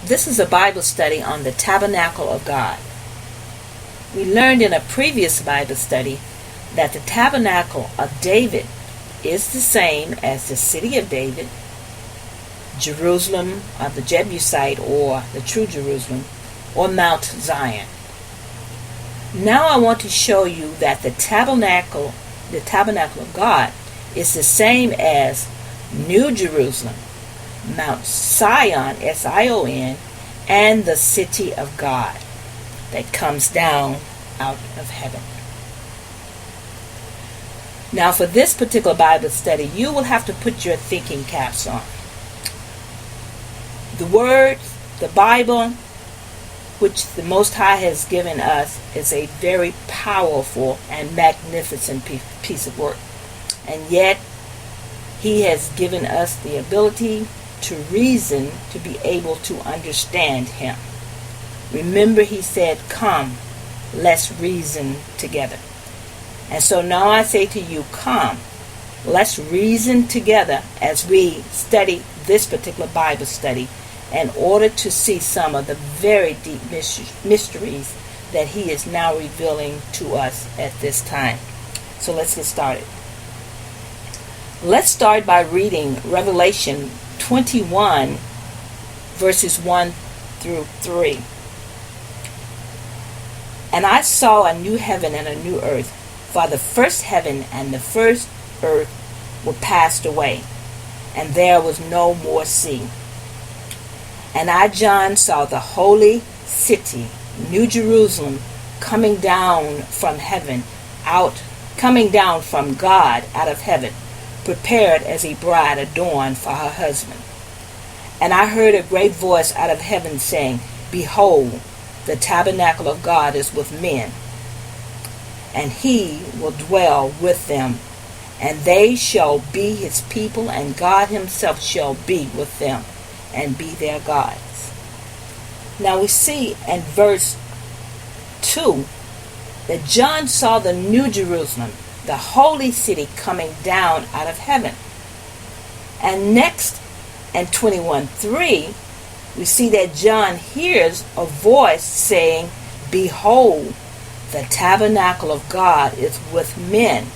This is a Bible study on the Tabernacle of God. We learned in a previous Bible study that the Tabernacle of David is the same as the city of David, Jerusalem of the Jebusite or the true Jerusalem, or Mount Zion. Now I want to show you that the Tabernacle of God is the same as New Jerusalem, Mount Sion, Sion, and the city of God that comes down out of heaven. Now for this particular Bible study, you will have to put your thinking caps on. The Word, the Bible, which the Most High has given us, is a very powerful and magnificent piece of work. And yet, He has given us the ability to reason, to be able to understand Him. Remember, He said, "Come, let's reason together." And so now I say to you, come, let's reason together as we study this particular Bible study in order to see some of the very deep mysteries that He is now revealing to us at this time. So let's get started. Let's start by reading Revelation 21, verses 1 through 3. "And I saw a new heaven and a new earth, for the first heaven and the first earth were passed away, and there was no more sea. And I, John, saw the holy city, New Jerusalem, coming down from God out of heaven, prepared as a bride adorned for her husband. And I heard a great voice out of heaven saying, Behold, the tabernacle of God is with men, and He will dwell with them, and they shall be His people, and God Himself shall be with them, and be their gods." Now we see in verse 2 that John saw the New Jerusalem, the holy city, coming down out of heaven. And next, in 21:3, we see that John hears a voice saying, "Behold, the tabernacle of God is with men."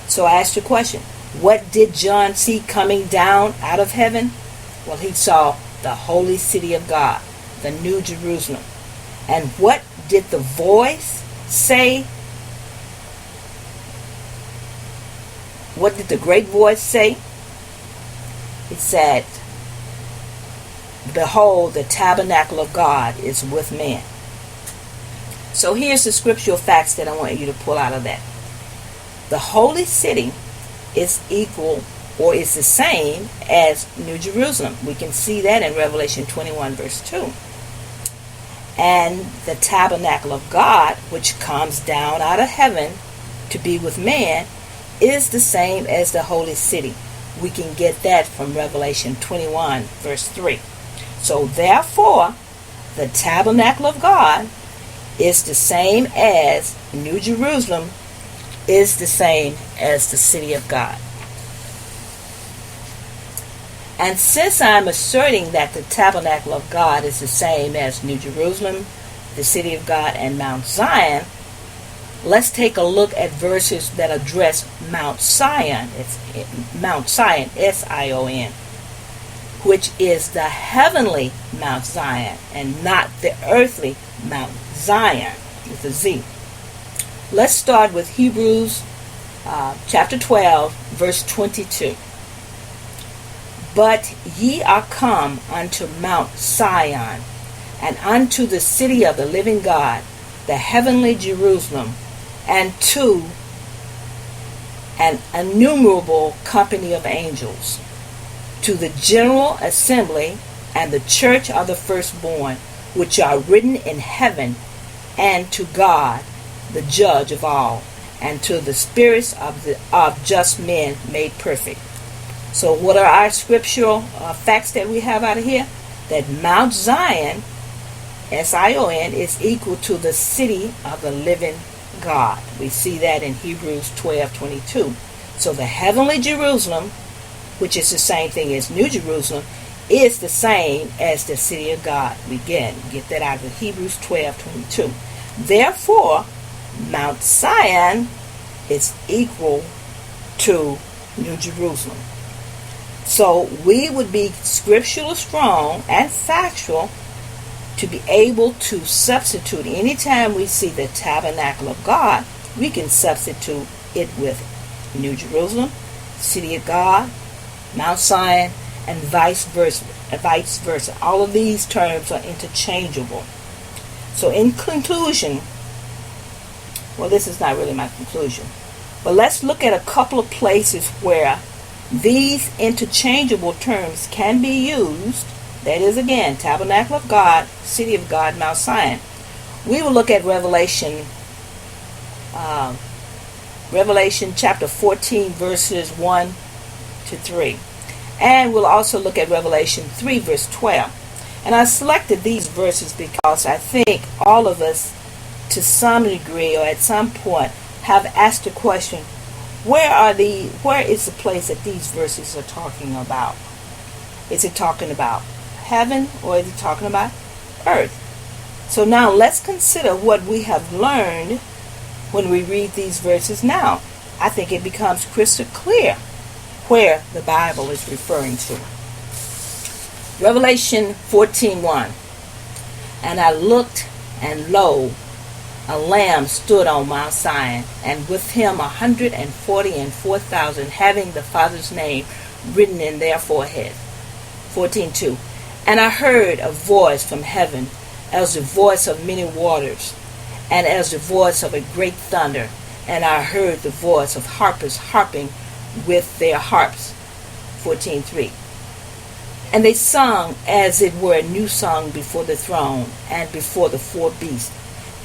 So I asked you a question. What did John see coming down out of heaven? Well, he saw the holy city of God, the New Jerusalem. And what did the voice say? What did the great voice say? It said, "Behold, the tabernacle of God is with men." So here's the scriptural facts that I want you to pull out of that. The holy city is equal or is the same as New Jerusalem. We can see that in Revelation 21 verse 2. And the tabernacle of God, which comes down out of heaven to be with man, is the same as the holy city. We can get that from Revelation 21 verse 3. So therefore, the tabernacle of God is the same as New Jerusalem, is the same as the city of God. And since I'm asserting that the tabernacle of God is the same as New Jerusalem, the city of God, and Mount Zion, let's take a look at verses that address Mount Sion. It's Mount Sion, Sion, which is the heavenly Mount Zion and not the earthly Mount Zion with a Z. Let's start with Hebrews chapter 12, verse 22. "But ye are come unto Mount Sion, and unto the city of the living God, the heavenly Jerusalem, and to an innumerable company of angels, to the general assembly and the church of the firstborn, which are written in heaven, and to God, the judge of all, and to the spirits of just men made perfect." So what are our scriptural facts that we have out of here? That Mount Zion, Sion, is equal to the city of the living God. We see that in Hebrews 12:22. So the heavenly Jerusalem, which is the same thing as New Jerusalem, is the same as the city of God. We get that out of Hebrews 12:22. Therefore, Mount Sion is equal to New Jerusalem. So we would be scripturally strong and factual to be able to substitute. Anytime we see the tabernacle of God, we can substitute it with New Jerusalem, city of God, Mount Sion, and vice versa. All of these terms are interchangeable. So in conclusion, well, this is not really my conclusion, but let's look at a couple of places where these interchangeable terms can be used. That is, again, Tabernacle of God, City of God, Mount Sion. We will look at Revelation chapter 14, verses 1 to 3. And we'll also look at Revelation 3, verse 12. And I selected these verses because I think all of us, to some degree or at some point, have asked the question, where is the place that these verses are talking about? Is it talking about heaven, or is it talking about earth? So now let's consider what we have learned when we read these verses now. I think it becomes crystal clear where the Bible is referring to. Revelation 14:1. And I looked, and lo, a lamb stood on Mount Sion, and with him 144,000, having the Father's name written in their forehead. 14:2. And I heard a voice from heaven, as the voice of many waters, and as the voice of a great thunder. And I heard the voice of harpers harping with their harps. 14:3. And they sung as it were a new song before the throne, and before the four beasts,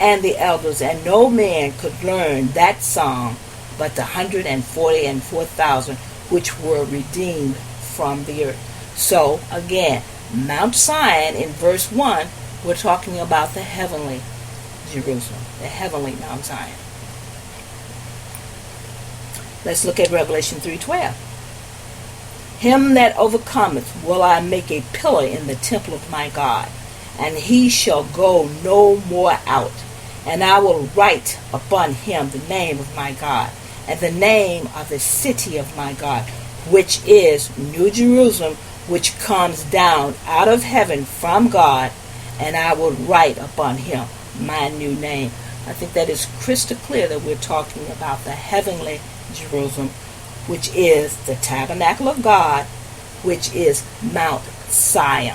and the elders, and no man could learn that song but the 144,000 which were redeemed from the earth. So again, Mount Sion in verse 1, we're talking about the heavenly Jerusalem, the heavenly Mount Sion. Let's look at Revelation 3:12. Him that overcometh will I make a pillar in the temple of my God, and he shall go no more out. And I will write upon him the name of my God, and the name of the city of my God, which is New Jerusalem, which comes down out of heaven from God, and I will write upon him my new name. I think that is crystal clear that we're talking about the heavenly Jerusalem, which is the Tabernacle of God, which is Mount Sion.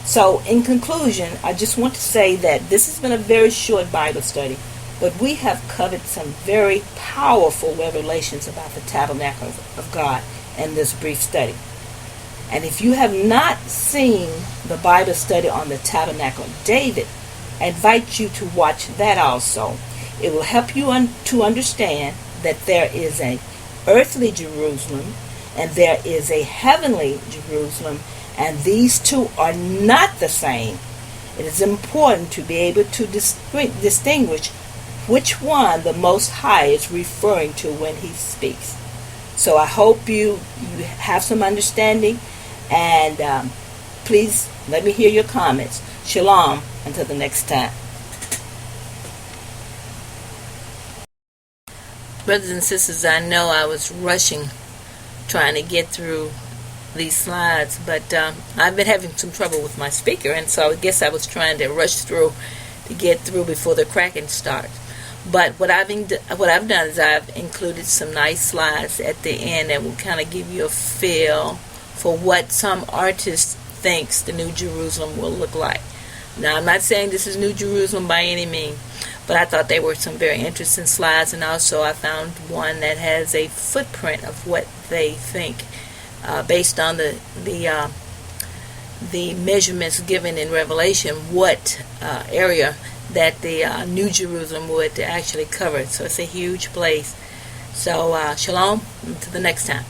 So in conclusion, I just want to say that this has been a very short Bible study, but we have covered some very powerful revelations about the Tabernacle of God in this brief study. And if you have not seen the Bible study on the Tabernacle of David, I invite you to watch that also. It will help you to understand that there is an earthly Jerusalem and there is a heavenly Jerusalem, and these two are not the same. It is important to be able to distinguish which one the Most High is referring to when he speaks. So I hope you have some understanding, and please let me hear your comments. Shalom until the next time. Brothers and sisters, I know I was rushing trying to get through these slides, but I've been having some trouble with my speaker, and so I guess I was trying to rush through to get through before the cracking starts. But what I've done is I've included some nice slides at the end that will kind of give you a feel for what some artist thinks the New Jerusalem will look like. Now, I'm not saying this is New Jerusalem by any means, but I thought they were some very interesting slides, and also I found one that has a footprint of what they think based on the measurements given in Revelation, what area that the New Jerusalem would actually cover. So it's a huge place. So shalom, until the next time.